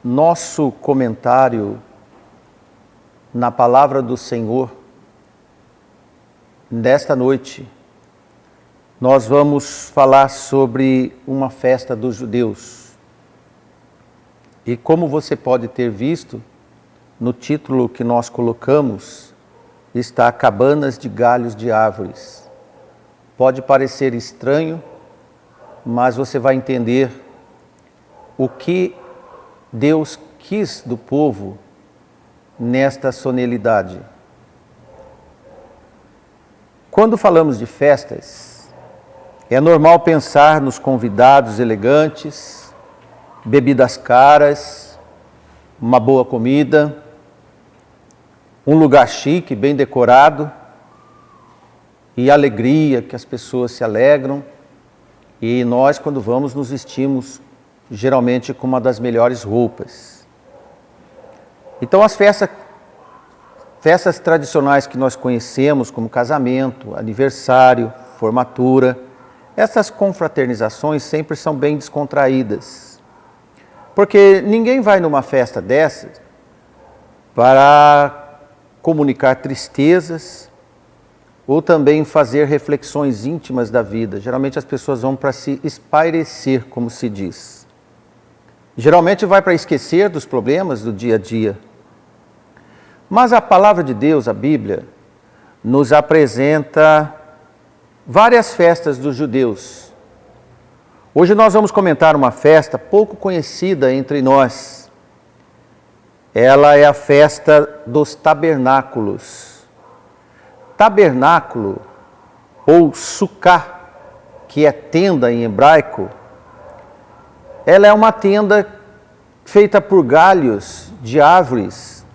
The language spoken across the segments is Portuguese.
nosso comentário na palavra do Senhor, nesta noite, nós vamos falar sobre uma festa dos judeus. E como você pode ter visto, no título que nós colocamos, está Cabanas de Galhos de Árvores. Pode parecer estranho, mas você vai entender o que Deus quis do povo nesta solenidade. Quando falamos de festas, é normal pensar nos convidados elegantes, bebidas caras, uma boa comida, um lugar chique, bem decorado, e alegria, que as pessoas se alegram. E nós, quando vamos, nos vestimos geralmente com uma das melhores roupas. Então as festas tradicionais que nós conhecemos, como casamento, aniversário, formatura, essas confraternizações sempre são bem descontraídas. Porque ninguém vai numa festa dessas para comunicar tristezas ou também fazer reflexões íntimas da vida. Geralmente as pessoas vão para se espairecer, como se diz. Geralmente vai para esquecer dos problemas do dia a dia. Mas a palavra de Deus, a Bíblia, nos apresenta várias festas dos judeus. Hoje nós vamos comentar uma festa pouco conhecida entre nós. Ela é a festa dos tabernáculos. Tabernáculo, ou sukkah, que é tenda em hebraico, ela é uma tenda feita por galhos de árvores.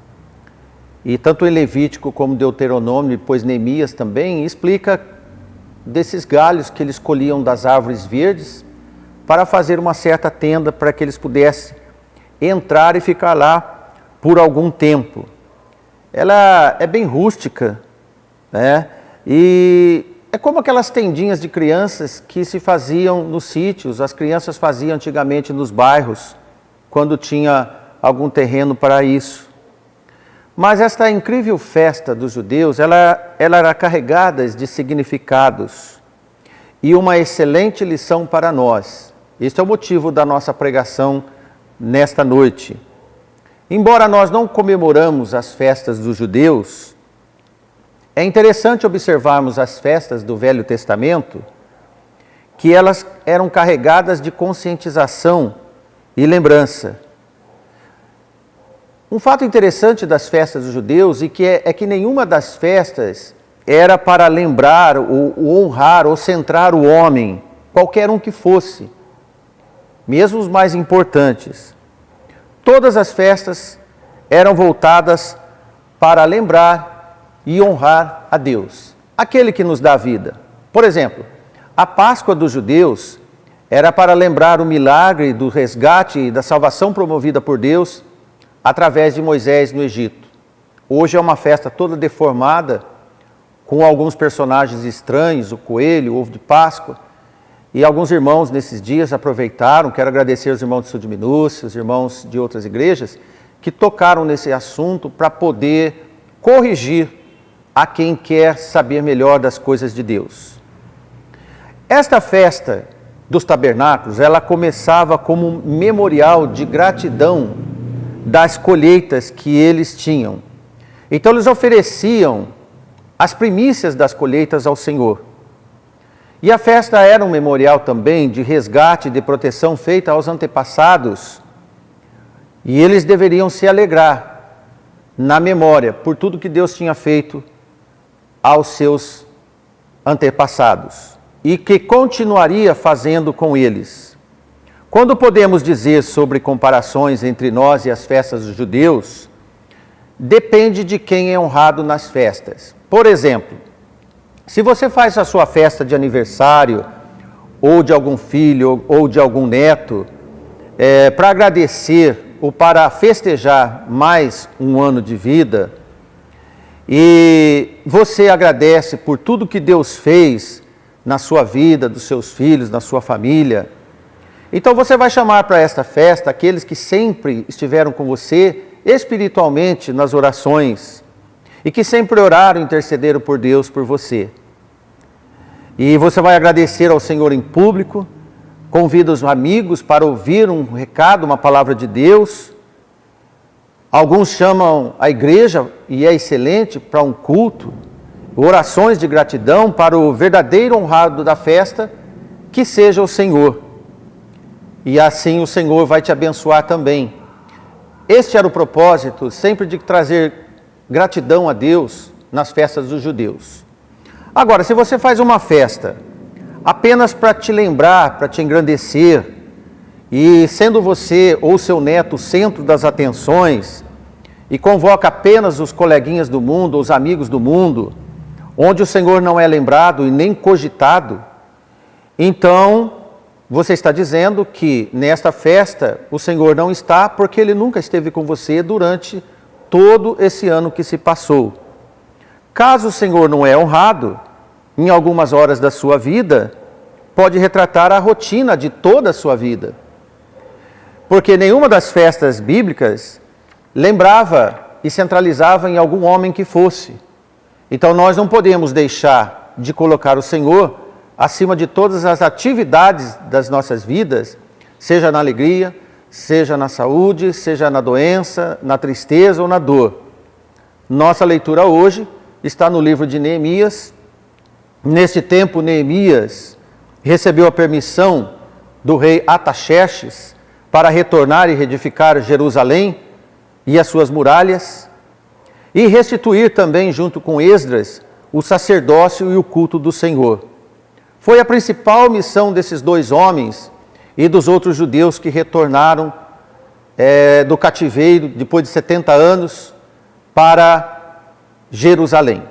E tanto em Levítico como Deuteronômio, depois Neemias também, explica desses galhos que eles colhiam das árvores verdes para fazer uma certa tenda para que eles pudessem entrar e ficar lá por algum tempo. Ela é bem rústica, né? E é como aquelas tendinhas de crianças que se faziam nos sítios, as crianças faziam antigamente nos bairros, quando tinha algum terreno para isso. Mas esta incrível festa dos judeus, ela era carregada de significados e uma excelente lição para nós. Este é o motivo da nossa pregação nesta noite. Embora nós não comemoramos as festas dos judeus, é interessante observarmos as festas do Velho Testamento, que elas eram carregadas de conscientização e lembrança. Um fato interessante das festas dos judeus é que nenhuma das festas era para lembrar, ou honrar, ou centrar o homem, qualquer um que fosse, mesmo os mais importantes. Todas as festas eram voltadas para lembrar e honrar a Deus, aquele que nos dá vida. Por exemplo, a Páscoa dos judeus era para lembrar o milagre do resgate e da salvação promovida por Deus através de Moisés no Egito. Hoje é uma festa toda deformada, com alguns personagens estranhos, o coelho, o ovo de Páscoa. E alguns irmãos nesses dias aproveitaram, quero agradecer aos irmãos de Sudminúcia, os irmãos de outras igrejas, que tocaram nesse assunto para poder corrigir a quem quer saber melhor das coisas de Deus. Esta festa dos tabernáculos, ela começava como um memorial de gratidão das colheitas que eles tinham. Então eles ofereciam as primícias das colheitas ao Senhor. E a festa era um memorial também de resgate e de proteção feita aos antepassados. E eles deveriam se alegrar na memória por tudo que Deus tinha feito aos seus antepassados e que continuaria fazendo com eles. Quando podemos dizer sobre comparações entre nós e as festas dos judeus, depende de quem é honrado nas festas. Por exemplo, se você faz a sua festa de aniversário, ou de algum filho, ou de algum neto, para agradecer ou para festejar mais um ano de vida, e você agradece por tudo que Deus fez na sua vida, dos seus filhos, na sua família, Então você vai chamar para esta festa aqueles que sempre estiveram com você espiritualmente nas orações e que sempre oraram e intercederam por Deus por você. E você vai agradecer ao Senhor em público, convida os amigos para ouvir um recado, uma palavra de Deus. Alguns chamam a igreja, e é excelente, para um culto, orações de gratidão para o verdadeiro honrado da festa, que seja o Senhor. E assim o Senhor vai te abençoar também. Este era o propósito sempre de trazer gratidão a Deus nas festas dos judeus. Agora, se você faz uma festa apenas para te lembrar, para te engrandecer, e sendo você ou seu neto o centro das atenções, e convoca apenas os coleguinhas do mundo, os amigos do mundo, onde o Senhor não é lembrado e nem cogitado, então você está dizendo que nesta festa o Senhor não está porque Ele nunca esteve com você durante todo esse ano que se passou. Caso o Senhor não é honrado, em algumas horas da sua vida, pode retratar a rotina de toda a sua vida. Porque nenhuma das festas bíblicas lembrava e centralizava em algum homem que fosse. Então nós não podemos deixar de colocar o Senhor acima de todas as atividades das nossas vidas, seja na alegria, seja na saúde, seja na doença, na tristeza ou na dor. Nossa leitura hoje está no livro de Neemias. Neste tempo, Neemias recebeu a permissão do rei Artaxerxes para retornar e reedificar Jerusalém e as suas muralhas, e restituir também, junto com Esdras, o sacerdócio e o culto do Senhor. Foi a principal missão desses dois homens e dos outros judeus que retornaram do cativeiro, depois de 70 anos, para Jerusalém.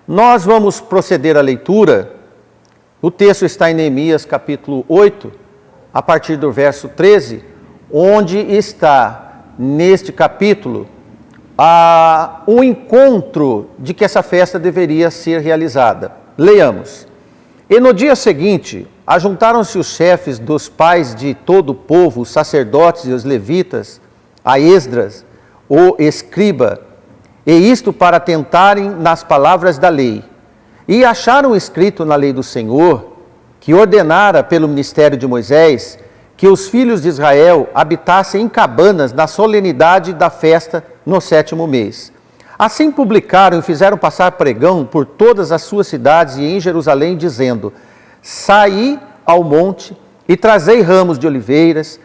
Nós vamos proceder à leitura. O texto está em Neemias capítulo 8, a partir do verso 13, onde está, neste capítulo, o encontro de que essa festa deveria ser realizada. Leiamos. E no dia seguinte, ajuntaram-se os chefes dos pais de todo o povo, os sacerdotes e os levitas, a Esdras, o escriba, e isto para tentarem nas palavras da lei. E acharam escrito na lei do Senhor, que ordenara pelo ministério de Moisés, que os filhos de Israel habitassem em cabanas na solenidade da festa no 7º mês. Assim publicaram e fizeram passar pregão por todas as suas cidades e em Jerusalém, dizendo: saí ao monte e trazei ramos de oliveiras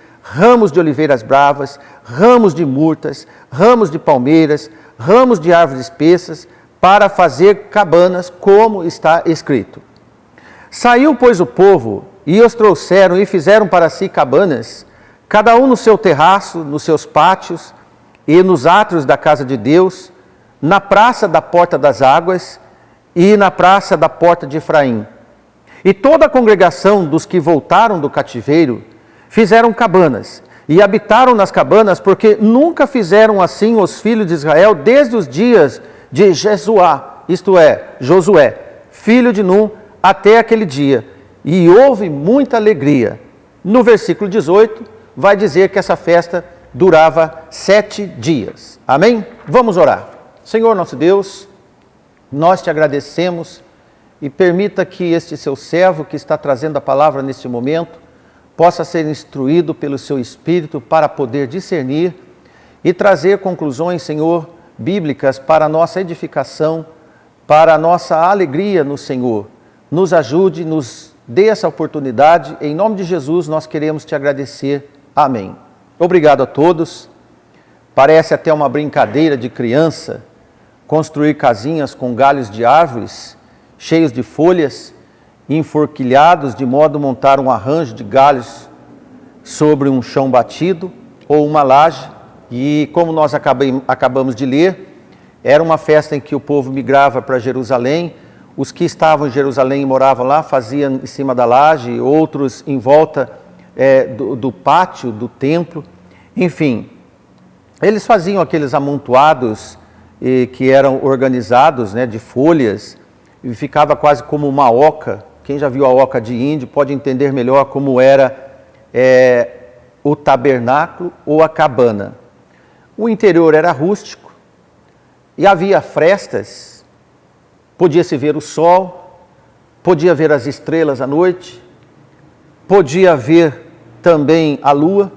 bravas, ramos de murtas, ramos de palmeiras, ramos de árvores espessas, para fazer cabanas, como está escrito. Saiu, pois, o povo, e os trouxeram e fizeram para si cabanas, cada um no seu terraço, nos seus pátios e nos átrios da casa de Deus, na praça da porta das águas e na praça da porta de Efraim. E toda a congregação dos que voltaram do cativeiro fizeram cabanas, e habitaram nas cabanas, porque nunca fizeram assim os filhos de Israel desde os dias de Jesuá, isto é, Josué, filho de Num, até aquele dia. E houve muita alegria. No versículo 18, vai dizer que essa festa durava 7 dias. Amém? Vamos orar. Senhor nosso Deus, nós te agradecemos e permita que este seu servo que está trazendo a palavra neste momento possa ser instruído pelo seu Espírito para poder discernir e trazer conclusões, Senhor, bíblicas para a nossa edificação, para a nossa alegria no Senhor. Nos ajude, nos dê essa oportunidade. Em nome de Jesus, nós queremos te agradecer. Amém. Obrigado a todos. Parece até uma brincadeira de criança construir casinhas com galhos de árvores, cheios de folhas, enforquilhados, de modo a montar um arranjo de galhos sobre um chão batido ou uma laje. E como nós acabamos de ler, era uma festa em que o povo migrava para Jerusalém. Os que estavam em Jerusalém e moravam lá faziam em cima da laje, outros em volta do pátio do templo. Enfim, eles faziam aqueles amontoados que eram organizados, de folhas, e ficava quase como uma oca. Quem já viu a oca de índio pode entender melhor como era o tabernáculo ou a cabana. O interior era rústico e havia frestas, podia-se ver o sol, podia ver as estrelas à noite, podia ver também a lua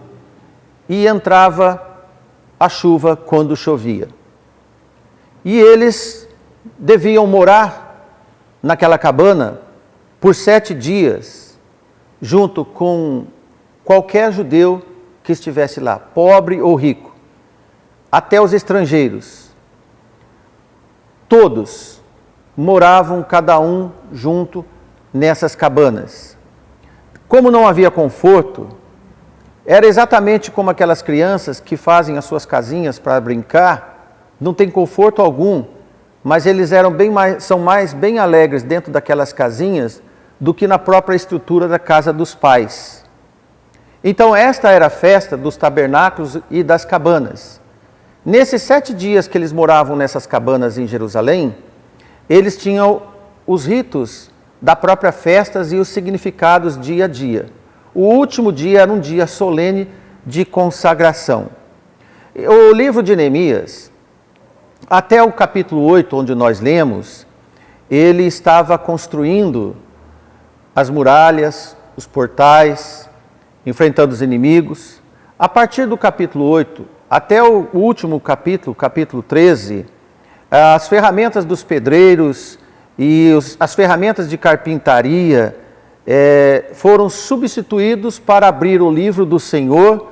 e entrava a chuva quando chovia. E eles deviam morar naquela cabana por 7 dias, junto com qualquer judeu que estivesse lá, pobre ou rico, até os estrangeiros. Todos moravam, cada um junto, nessas cabanas. Como não havia conforto, era exatamente como aquelas crianças que fazem as suas casinhas para brincar, não tem conforto algum, mas eles são bem alegres dentro daquelas casinhas do que na própria estrutura da casa dos pais. Então esta era a festa dos tabernáculos e das cabanas. Nesses 7 dias que eles moravam nessas cabanas em Jerusalém, eles tinham os ritos da própria festa e os significados dia a dia. O último dia era um dia solene de consagração. O livro de Neemias, até o capítulo 8, onde nós lemos, ele estava construindo as muralhas, os portais, enfrentando os inimigos. A partir do capítulo 8, até o último capítulo, capítulo 13, as ferramentas dos pedreiros e as ferramentas de carpintaria foram substituídos para abrir o livro do Senhor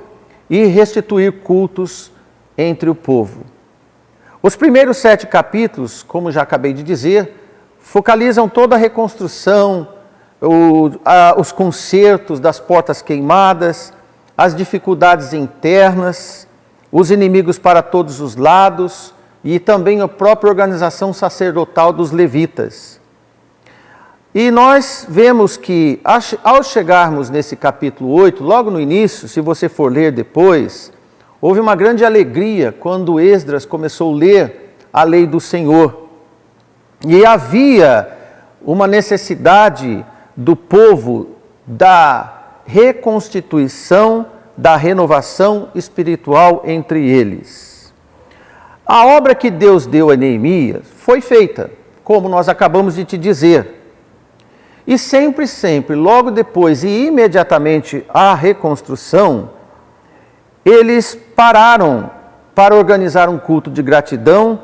e restituir cultos entre o povo. Os primeiros 7 capítulos, como já acabei de dizer, focalizam toda a reconstrução, os concertos das portas queimadas, as dificuldades internas, os inimigos para todos os lados e também a própria organização sacerdotal dos levitas. E nós vemos que, ao chegarmos nesse capítulo 8, logo no início, se você for ler depois, houve uma grande alegria quando Esdras começou a ler a lei do Senhor. E havia uma necessidade do povo da reconstituição, da renovação espiritual entre eles. A obra que Deus deu a Neemias foi feita, como nós acabamos de te dizer. E sempre, logo depois e imediatamente à reconstrução, eles pararam para organizar um culto de gratidão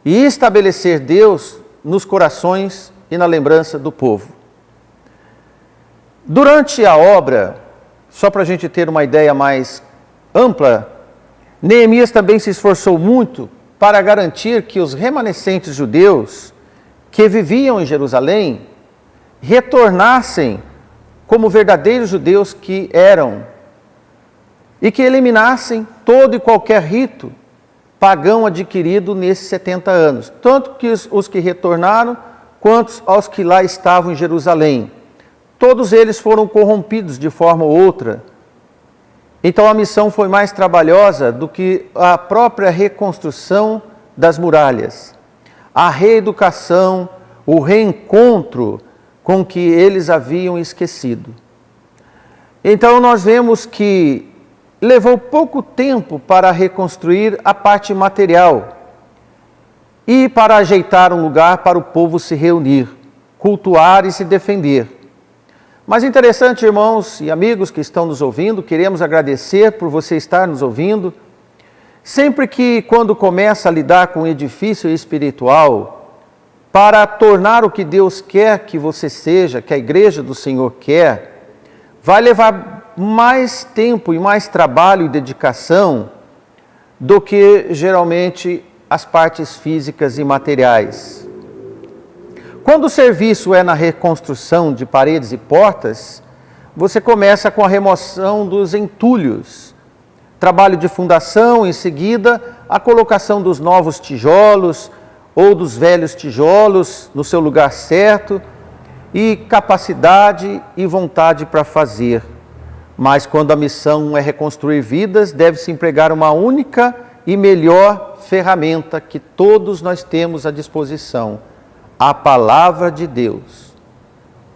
e estabelecer Deus nos corações e na lembrança do povo. Durante a obra, só para a gente ter uma ideia mais ampla, Neemias também se esforçou muito para garantir que os remanescentes judeus que viviam em Jerusalém retornassem como verdadeiros judeus que eram e que eliminassem todo e qualquer rito pagão adquirido nesses 70 anos, tanto que os que retornaram quanto aos que lá estavam em Jerusalém. Todos eles foram corrompidos de forma ou outra. Então a missão foi mais trabalhosa do que a própria reconstrução das muralhas, a reeducação, o reencontro com que eles haviam esquecido. Então nós vemos que levou pouco tempo para reconstruir a parte material e para ajeitar um lugar para o povo se reunir, cultuar e se defender. Mas interessante, irmãos e amigos que estão nos ouvindo, queremos agradecer por você estar nos ouvindo. Sempre que, quando começa a lidar com o edifício espiritual, para tornar o que Deus quer que você seja, que a igreja do Senhor quer, vai levar mais tempo e mais trabalho e dedicação do que geralmente as partes físicas e materiais. Quando o serviço é na reconstrução de paredes e portas, você começa com a remoção dos entulhos, trabalho de fundação, em seguida a colocação dos novos tijolos ou dos velhos tijolos no seu lugar certo, e capacidade e vontade para fazer. Mas quando a missão é reconstruir vidas, deve-se empregar uma única e melhor ferramenta que todos nós temos à disposição: a palavra de Deus,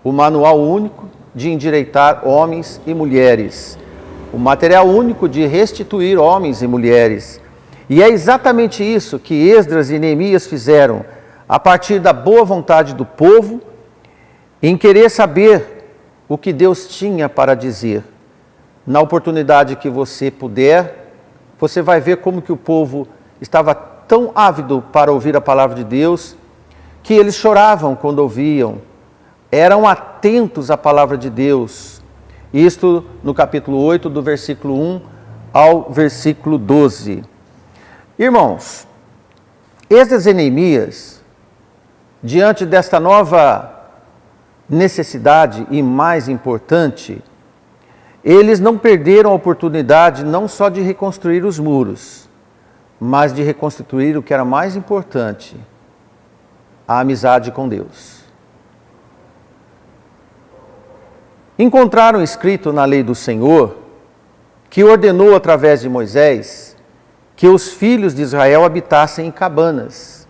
o manual único de endireitar homens e mulheres, o material único de restituir homens e mulheres. E é exatamente isso que Esdras e Neemias fizeram, a partir da boa vontade do povo, em querer saber o que Deus tinha para dizer. Na oportunidade que você puder, você vai ver como que o povo estava tão ávido para ouvir a palavra de Deus, que eles choravam quando ouviam, eram atentos à palavra de Deus. Isto no capítulo 8, do versículo 1 ao versículo 12. Irmãos, Esdras e Neemias, diante desta nova necessidade e mais importante, eles não perderam a oportunidade não só de reconstruir os muros, mas de reconstruir o que era mais importante, a amizade com Deus. Encontraram escrito na lei do Senhor, que ordenou através de Moisés, que os filhos de Israel habitassem em cabanas,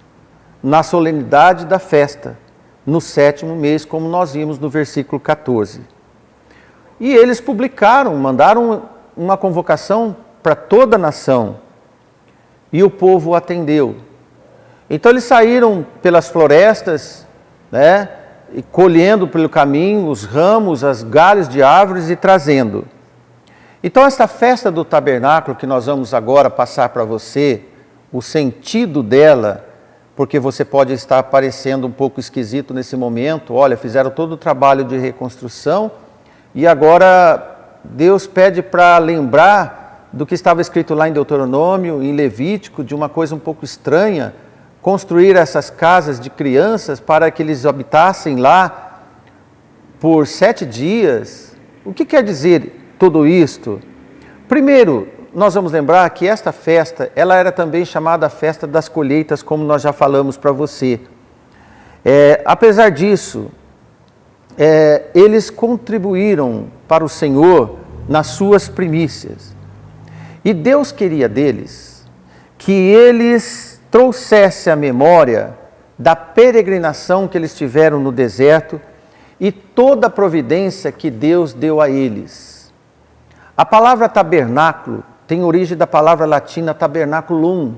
na solenidade da festa, no 7º mês, como nós vimos no versículo 14. E eles publicaram, mandaram uma convocação para toda a nação, e o povo atendeu. Então eles saíram pelas florestas, e colhendo pelo caminho os ramos, as galhos de árvores e trazendo. Então esta festa do tabernáculo que nós vamos agora passar para você, o sentido dela, porque você pode estar parecendo um pouco esquisito nesse momento, olha, fizeram todo o trabalho de reconstrução e agora Deus pede para lembrar do que estava escrito lá em Deuteronômio, em Levítico, de uma coisa um pouco estranha, construir essas casas de crianças para que eles habitassem lá por 7 dias. O que quer dizer tudo isto? Primeiro, nós vamos lembrar que esta festa, ela era também chamada a festa das colheitas, como nós já falamos para você. Apesar disso, eles contribuíram para o Senhor nas suas primícias. E Deus queria deles que eles trouxessem a memória da peregrinação que eles tiveram no deserto e toda a providência que Deus deu a eles. A palavra tabernáculo tem origem da palavra latina tabernaculum,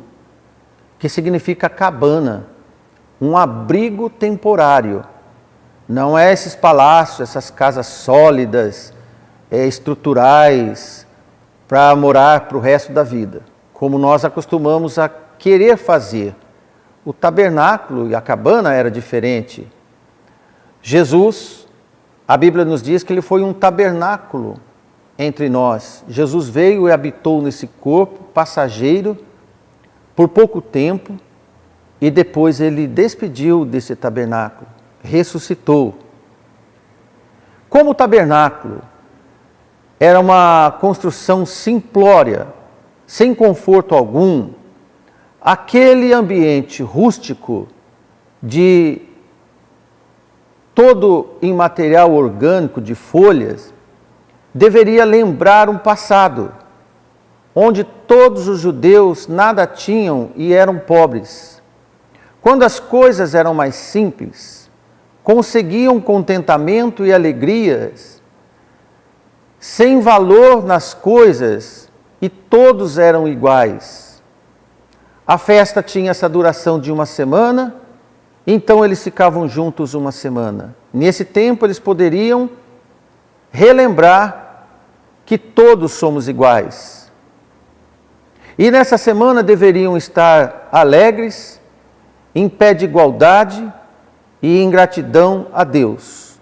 que significa cabana, um abrigo temporário. Não é esses palácios, essas casas sólidas, estruturais, para morar para o resto da vida, como nós acostumamos a querer fazer. O tabernáculo e a cabana era diferente. Jesus, a Bíblia nos diz que ele foi um tabernáculo entre nós. Jesus veio e habitou nesse corpo passageiro por pouco tempo e depois ele despediu desse tabernáculo, ressuscitou. Como o tabernáculo era uma construção simplória, sem conforto algum, aquele ambiente rústico de todo em material orgânico de folhas deveria lembrar um passado, onde todos os judeus nada tinham e eram pobres. Quando as coisas eram mais simples, conseguiam contentamento e alegrias, sem valor nas coisas, e todos eram iguais. A festa tinha essa duração de 1 semana, então eles ficavam juntos 1 semana. Nesse tempo eles poderiam relembrar que todos somos iguais. E nessa semana deveriam estar alegres, em pé de igualdade e em gratidão a Deus,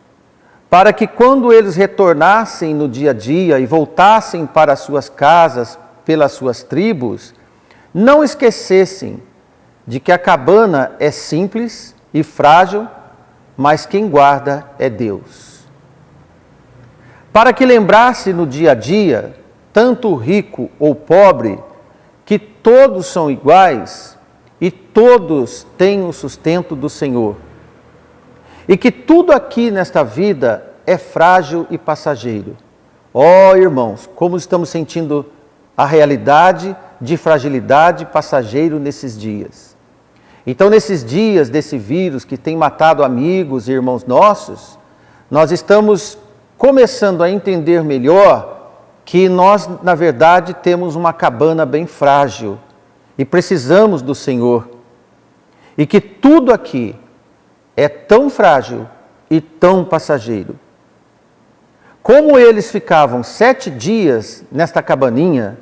para que quando eles retornassem no dia a dia e voltassem para as suas casas, pelas suas tribos, não esquecessem de que a cabana é simples e frágil, mas quem guarda é Deus. Para que lembrasse no dia a dia, tanto rico ou pobre, que todos são iguais e todos têm o sustento do Senhor. E que tudo aqui nesta vida é frágil e passageiro. Ó irmãos, como estamos sentindo a realidade de fragilidade passageiro nesses dias. Então, nesses dias desse vírus que tem matado amigos e irmãos nossos, nós estamos começando a entender melhor que nós, na verdade, temos uma cabana bem frágil e precisamos do Senhor. E que tudo aqui é tão frágil e tão passageiro. Como eles ficavam 7 dias nesta cabaninha,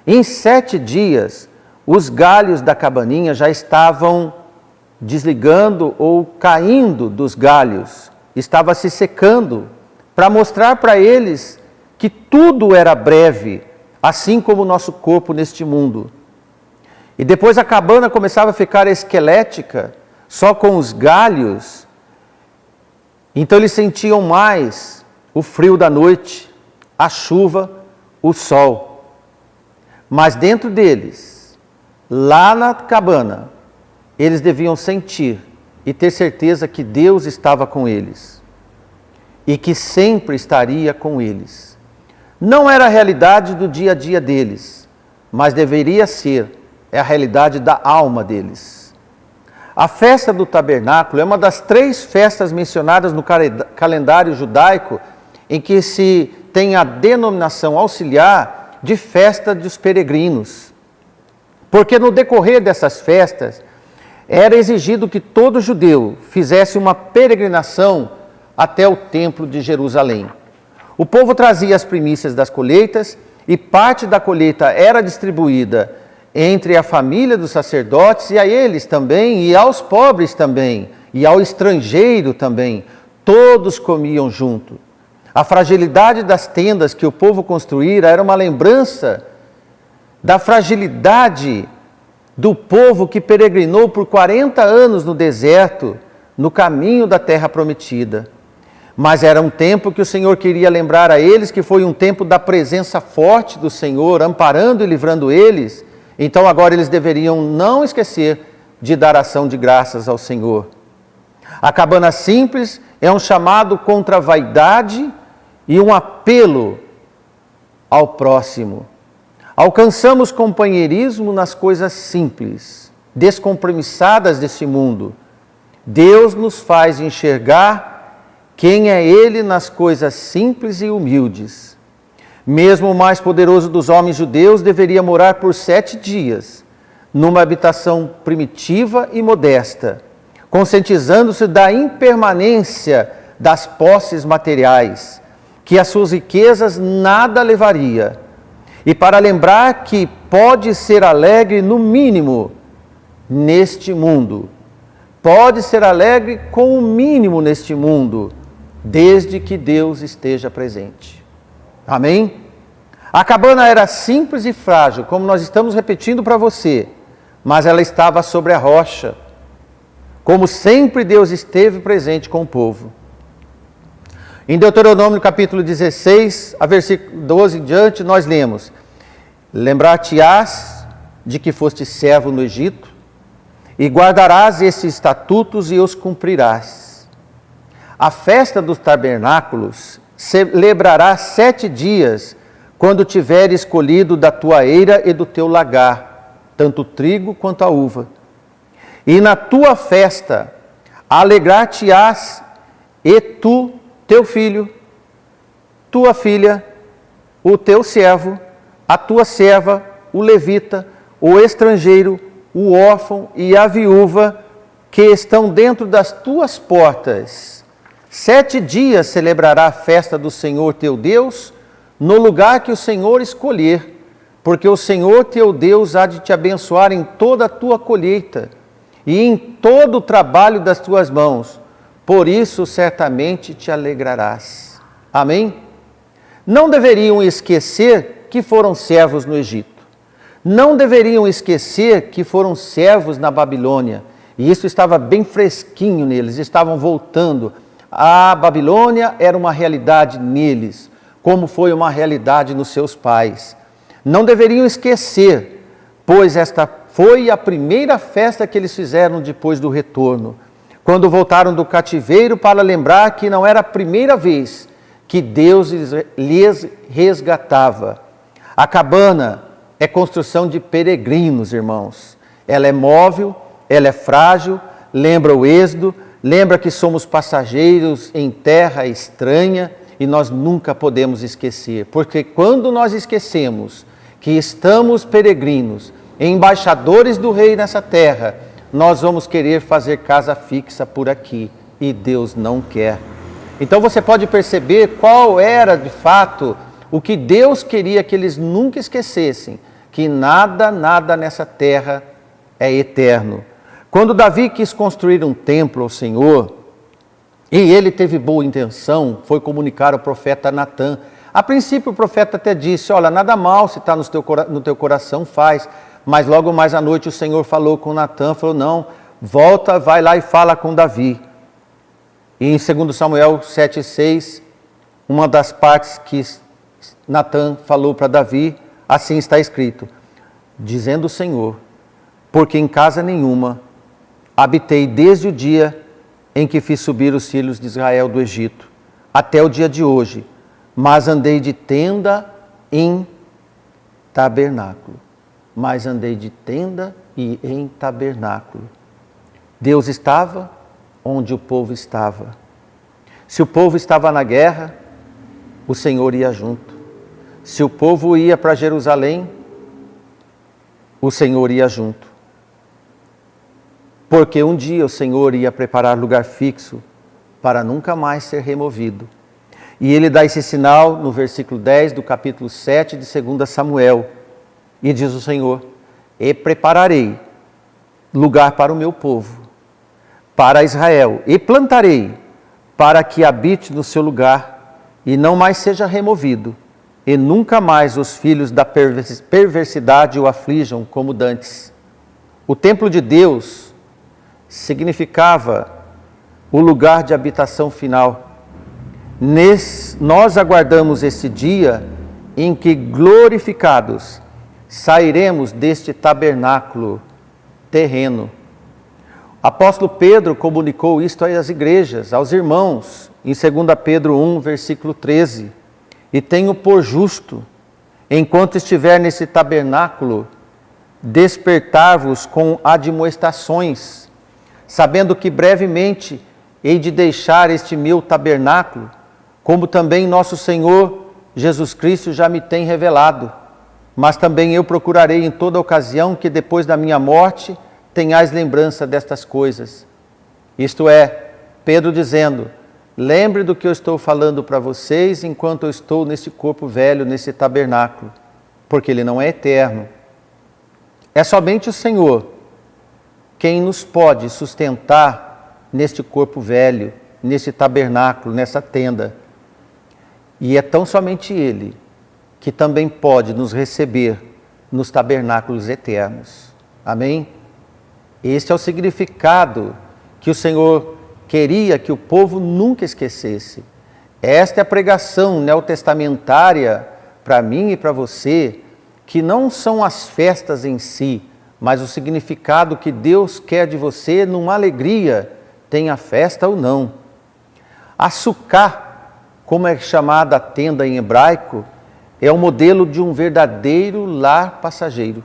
em 7 dias os galhos da cabaninha já estavam desligando ou caindo dos galhos, estava se secando, para mostrar para eles que tudo era breve, assim como o nosso corpo neste mundo. E depois a cabana começava a ficar esquelética, só com os galhos. Então eles sentiam mais o frio da noite, a chuva, o sol. Mas dentro deles, lá na cabana, eles deviam sentir e ter certeza que Deus estava com eles. E que sempre estaria com eles. Não era a realidade do dia a dia deles, mas deveria ser a realidade da alma deles. A festa do tabernáculo é uma das 3 festas mencionadas no calendário judaico em que se tem a denominação auxiliar de festa dos peregrinos. Porque no decorrer dessas festas, era exigido que todo judeu fizesse uma peregrinação até o templo de Jerusalém. O povo trazia as primícias das colheitas e parte da colheita era distribuída entre a família dos sacerdotes e a eles também, e aos pobres também, e ao estrangeiro também. Todos comiam junto. A fragilidade das tendas que o povo construíra era uma lembrança da fragilidade do povo que peregrinou por 40 anos no deserto, no caminho da terra prometida. Mas era um tempo que o Senhor queria lembrar a eles que foi um tempo da presença forte do Senhor, amparando e livrando eles. Então agora eles deveriam não esquecer de dar ação de graças ao Senhor. A cabana simples é um chamado contra a vaidade e um apelo ao próximo. Alcançamos companheirismo nas coisas simples, descompromissadas desse mundo. Deus nos faz enxergar quem é Ele nas coisas simples e humildes. Mesmo o mais poderoso dos homens judeus deveria morar por 7 dias, numa habitação primitiva e modesta, conscientizando-se da impermanência das posses materiais, que as suas riquezas nada levaria, e para lembrar que pode ser alegre no mínimo neste mundo. Pode ser alegre com o mínimo neste mundo, desde que Deus esteja presente. Amém? A cabana era simples e frágil, como nós estamos repetindo para você, mas ela estava sobre a rocha. Como sempre Deus esteve presente com o povo. Em Deuteronômio capítulo 16, a versículo 12 em diante, nós lemos: Lembrar-te-ás de que foste servo no Egito, e guardarás esses estatutos e os cumprirás. A festa dos tabernáculos celebrará 7 dias, quando tiveres colhido da tua eira e do teu lagar, tanto o trigo quanto a uva. E na tua festa alegrar-te-ás, e tu, teu filho, tua filha, o teu servo, a tua serva, o levita, o estrangeiro, o órfão e a viúva, que estão dentro das tuas portas. 7 dias celebrará a festa do Senhor teu Deus, no lugar que o Senhor escolher, porque o Senhor teu Deus há de te abençoar em toda a tua colheita e em todo o trabalho das tuas mãos. Por isso certamente te alegrarás. Amém? Não deveriam esquecer que foram servos no Egito. Não deveriam esquecer que foram servos na Babilônia. E isso estava bem fresquinho neles, estavam voltando. A Babilônia era uma realidade neles, como foi uma realidade nos seus pais. Não deveriam esquecer, pois esta foi a primeira festa que eles fizeram depois do retorno, quando voltaram do cativeiro, para lembrar que não era a primeira vez que Deus lhes resgatava. A cabana é construção de peregrinos, irmãos. Ela é móvel, ela é frágil, lembra o Êxodo, lembra que somos passageiros em terra estranha e nós nunca podemos esquecer, porque quando nós esquecemos que estamos peregrinos, embaixadores do Rei nessa terra, nós vamos querer fazer casa fixa por aqui, e Deus não quer. Então você pode perceber qual era de fato o que Deus queria que eles nunca esquecessem, que nada nessa terra é eterno. Quando Davi quis construir um templo ao Senhor, e ele teve boa intenção, foi comunicar ao profeta Natã. A princípio o profeta até disse, olha, nada mal se está no teu coração, faz. Mas logo mais à noite o Senhor falou com Natã, falou, não, volta, vai lá e fala com Davi. E em 2 Samuel 7,6, uma das partes que Natã falou para Davi, assim está escrito, dizendo o Senhor, porque em casa nenhuma habitei desde o dia em que fiz subir os filhos de Israel do Egito, até o dia de hoje, mas andei de tenda em tabernáculo. Mas andei de tenda e em tabernáculo. Deus estava onde o povo estava. Se o povo estava na guerra, o Senhor ia junto. Se o povo ia para Jerusalém, o Senhor ia junto. Porque um dia o Senhor ia preparar lugar fixo para nunca mais ser removido. E ele dá esse sinal no versículo 10 do capítulo 7 de 2 Samuel. E diz o Senhor, e prepararei lugar para o meu povo, para Israel, e plantarei para que habite no seu lugar e não mais seja removido, e nunca mais os filhos da perversidade o aflijam como dantes. O templo de Deus significava o lugar de habitação final. Nós aguardamos esse dia em que glorificados sairemos deste tabernáculo terreno. Apóstolo Pedro comunicou isto às igrejas, aos irmãos, em 2 Pedro 1, versículo 13. E tenho por justo, enquanto estiver nesse tabernáculo, despertar-vos com admoestações, sabendo que brevemente hei de deixar este meu tabernáculo, como também nosso Senhor Jesus Cristo já me tem revelado. Mas também eu procurarei em toda ocasião que depois da minha morte tenhais lembrança destas coisas. Isto é, Pedro dizendo, lembre do que eu estou falando para vocês enquanto eu estou nesse corpo velho, nesse tabernáculo, porque ele não é eterno. É somente o Senhor quem nos pode sustentar neste corpo velho, nesse tabernáculo, nessa tenda. E é tão somente Ele que também pode nos receber nos tabernáculos eternos. Amém? Este é o significado que o Senhor queria que o povo nunca esquecesse. Esta é a pregação neotestamentária para mim e para você, que não são as festas em si, mas o significado que Deus quer de você numa alegria, tenha festa ou não. A Sukká, como é chamada a tenda em hebraico, é o modelo de um verdadeiro lar passageiro,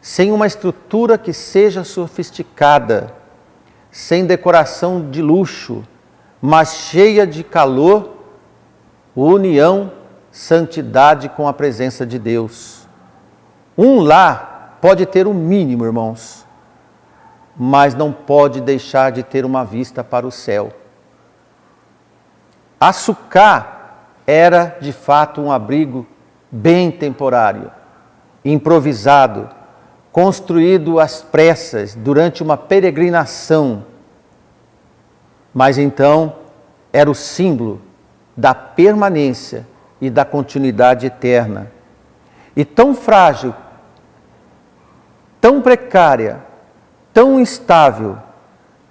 sem uma estrutura que seja sofisticada, sem decoração de luxo, mas cheia de calor, união, santidade com a presença de Deus. Um lar pode ter um mínimo, irmãos, mas não pode deixar de ter uma vista para o céu. A Sukká era, de fato, um abrigo bem temporário, improvisado, construído às pressas durante uma peregrinação. Mas então era o símbolo da permanência e da continuidade eterna. E tão frágil, tão precária, tão instável,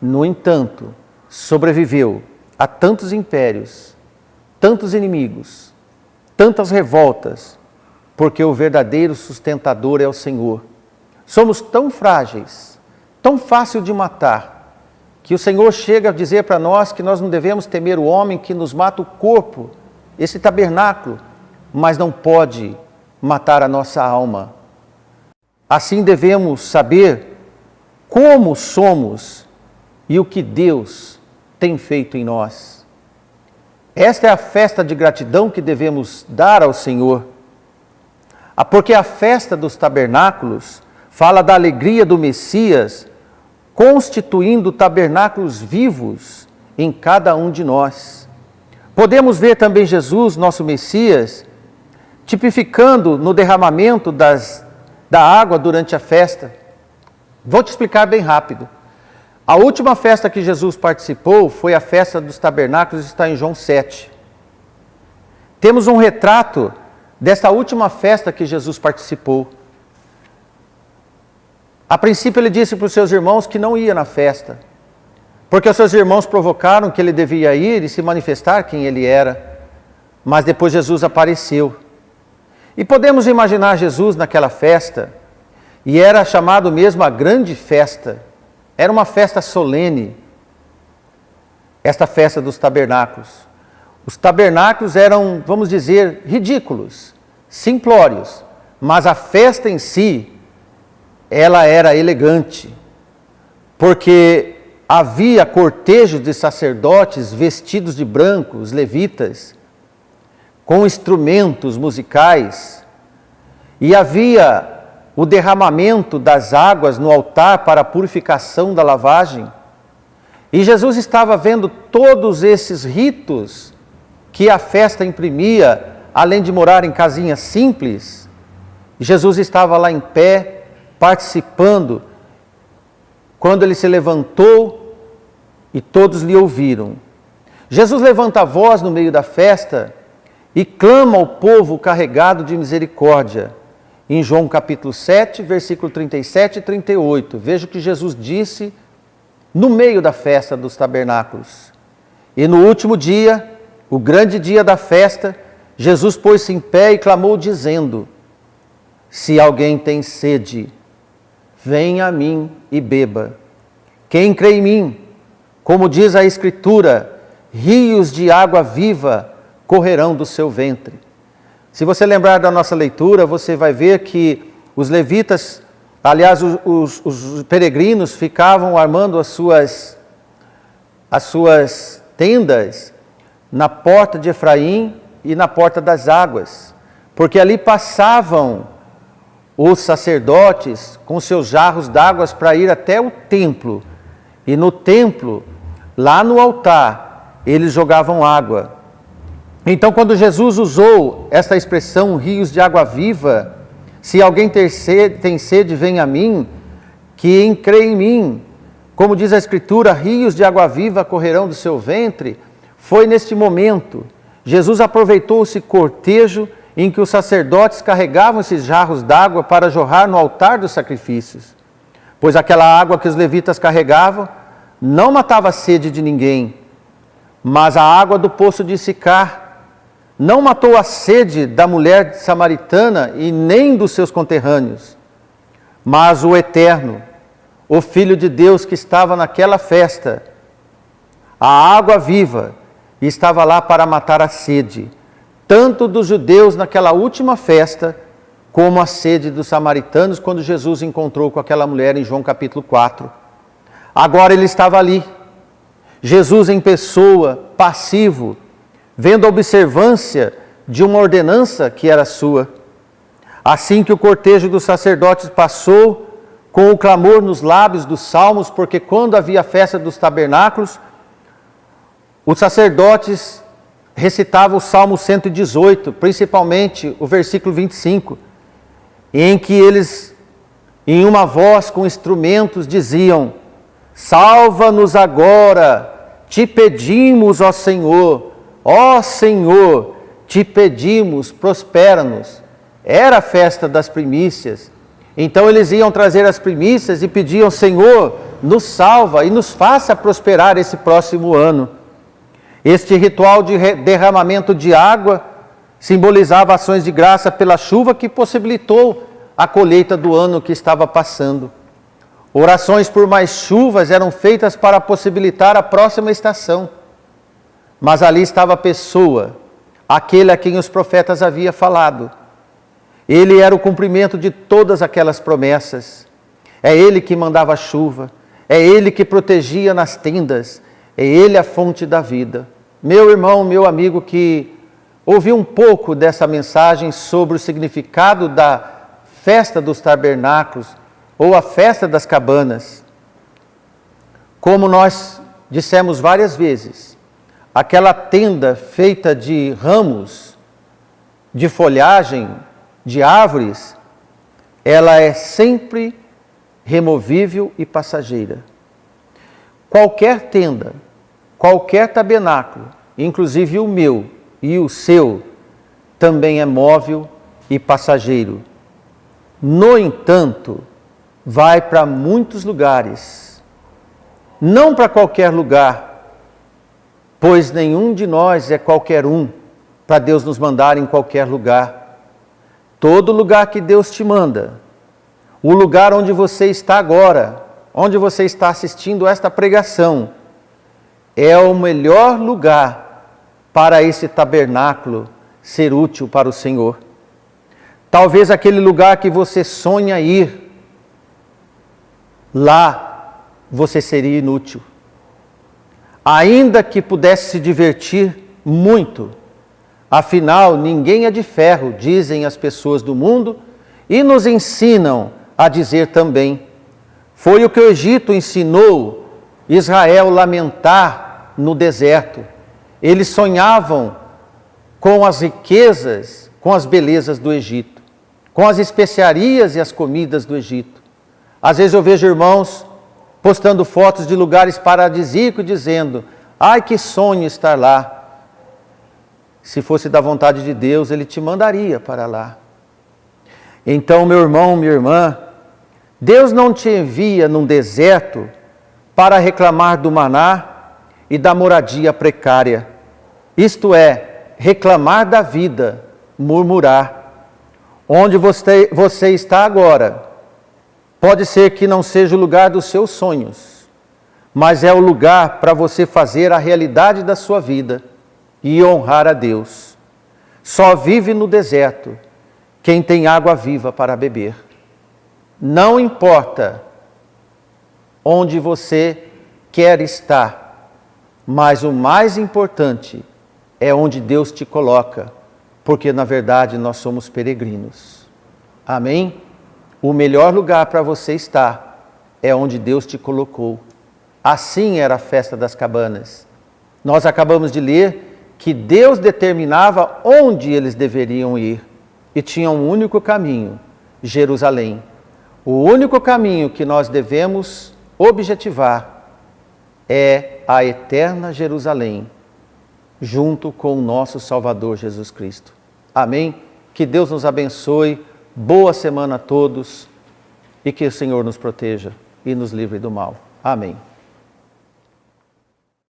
no entanto, sobreviveu a tantos impérios, tantos inimigos, tantas revoltas, porque o verdadeiro sustentador é o Senhor. Somos tão frágeis, tão fácil de matar, que o Senhor chega a dizer para nós que nós não devemos temer o homem que nos mata o corpo, esse tabernáculo, mas não pode matar a nossa alma. Assim devemos saber como somos e o que Deus tem feito em nós. Esta é a festa de gratidão que devemos dar ao Senhor. Porque a festa dos tabernáculos fala da alegria do Messias, constituindo tabernáculos vivos em cada um de nós. Podemos ver também Jesus, nosso Messias, tipificando no derramamento da água durante a festa. Vou te explicar bem rápido. A última festa que Jesus participou foi a festa dos tabernáculos, está em João 7. Temos um retrato dessa última festa que Jesus participou. A princípio ele disse para os seus irmãos que não ia na festa, porque os seus irmãos provocaram que ele devia ir e se manifestar quem ele era. Mas depois Jesus apareceu. E podemos imaginar Jesus naquela festa, e era chamado mesmo a grande festa. Era uma festa solene, esta festa dos tabernáculos. Os tabernáculos eram, vamos dizer, ridículos, simplórios, mas a festa em si, ela era elegante, porque havia cortejos de sacerdotes vestidos de branco, os levitas, com instrumentos musicais, e havia o derramamento das águas no altar para a purificação da lavagem. E Jesus estava vendo todos esses ritos que a festa imprimia, além de morar em casinhas simples. Jesus estava lá em pé, participando, quando ele se levantou e todos lhe ouviram. Jesus levanta a voz no meio da festa e clama ao povo carregado de misericórdia. Em João capítulo 7, versículo 37 e 38, veja o que Jesus disse no meio da festa dos tabernáculos. E no último dia, o grande dia da festa, Jesus pôs-se em pé e clamou dizendo: se alguém tem sede, venha a mim e beba. Quem crê em mim, como diz a Escritura, rios de água viva correrão do seu ventre. Se você lembrar da nossa leitura, você vai ver que os levitas, aliás, os peregrinos ficavam armando as suas tendas na porta de Efraim e na porta das águas, porque ali passavam os sacerdotes com seus jarros d'água para ir até o templo, e no templo, lá no altar, eles jogavam água. Então, quando Jesus usou esta expressão, rios de água viva, se alguém tem sede, venha a mim, quem crê em mim, como diz a Escritura, rios de água viva correrão do seu ventre, foi neste momento. Jesus aproveitou esse cortejo em que os sacerdotes carregavam esses jarros d'água para jorrar no altar dos sacrifícios, pois aquela água que os levitas carregavam não matava a sede de ninguém, mas a água do poço de Sicar não matou a sede da mulher samaritana e nem dos seus conterrâneos, mas o Eterno, o Filho de Deus que estava naquela festa, a água viva, estava lá para matar a sede, tanto dos judeus naquela última festa, como a sede dos samaritanos, quando Jesus encontrou com aquela mulher em João capítulo 4. Agora ele estava ali, Jesus em pessoa, passivo, vendo a observância de uma ordenança que era sua. Assim que o cortejo dos sacerdotes passou, com o clamor nos lábios dos salmos, porque quando havia a festa dos tabernáculos, os sacerdotes recitavam o Salmo 118, principalmente o versículo 25, em que eles, em uma voz com instrumentos, diziam: salva-nos agora, te pedimos, ó Senhor, te pedimos, prospera-nos. Era a festa das primícias. Então eles iam trazer as primícias e pediam: Senhor, nos salva e nos faça prosperar esse próximo ano. Este ritual de derramamento de água simbolizava ações de graça pela chuva que possibilitou a colheita do ano que estava passando. Orações por mais chuvas eram feitas para possibilitar a próxima estação. Mas ali estava a pessoa, aquele a quem os profetas haviam falado. Ele era o cumprimento de todas aquelas promessas. É Ele que mandava a chuva, é Ele que protegia nas tendas, é Ele a fonte da vida. meu irmão, meu amigo que ouviu um pouco dessa mensagem sobre o significado da festa dos tabernáculos ou a festa das cabanas. Como nós dissemos várias vezes, aquela tenda feita de ramos, de folhagem, de árvores, ela é sempre removível e passageira. Qualquer tenda, qualquer tabernáculo, inclusive o meu e o seu, também é móvel e passageiro. No entanto, vai para muitos lugares, não para qualquer lugar, pois nenhum de nós é qualquer um para Deus nos mandar em qualquer lugar. Todo lugar que Deus te manda, o lugar onde você está agora, onde você está assistindo esta pregação, é o melhor lugar para esse tabernáculo ser útil para o Senhor. Talvez aquele lugar que você sonha ir, lá você seria inútil. Ainda que pudesse se divertir muito, afinal, ninguém é de ferro, dizem as pessoas do mundo, e nos ensinam a dizer também. Foi o que o Egito ensinou Israel lamentar no deserto. Eles sonhavam com as riquezas, com as belezas do Egito, com as especiarias e as comidas do Egito. Às vezes eu vejo irmãos postando fotos de lugares paradisíacos dizendo: ai, que sonho estar lá. Se fosse da vontade de Deus, Ele te mandaria para lá. Então, meu irmão, minha irmã, Deus não te envia num deserto para reclamar do maná e da moradia precária. Isto é, reclamar da vida, murmurar. Onde você está agora, pode ser que não seja o lugar dos seus sonhos, mas é o lugar para você fazer a realidade da sua vida e honrar a Deus. Só vive no deserto quem tem água viva para beber. Não importa onde você quer estar, mas o mais importante é onde Deus te coloca, porque na verdade nós somos peregrinos. Amém? O melhor lugar para você estar é onde Deus te colocou. Assim era a festa das cabanas. Nós acabamos de ler que Deus determinava onde eles deveriam ir e tinha um único caminho, Jerusalém. O único caminho que nós devemos objetivar é a eterna Jerusalém, junto com o nosso Salvador Jesus Cristo. Amém? Que Deus nos abençoe, boa semana a todos e que o Senhor nos proteja e nos livre do mal. Amém.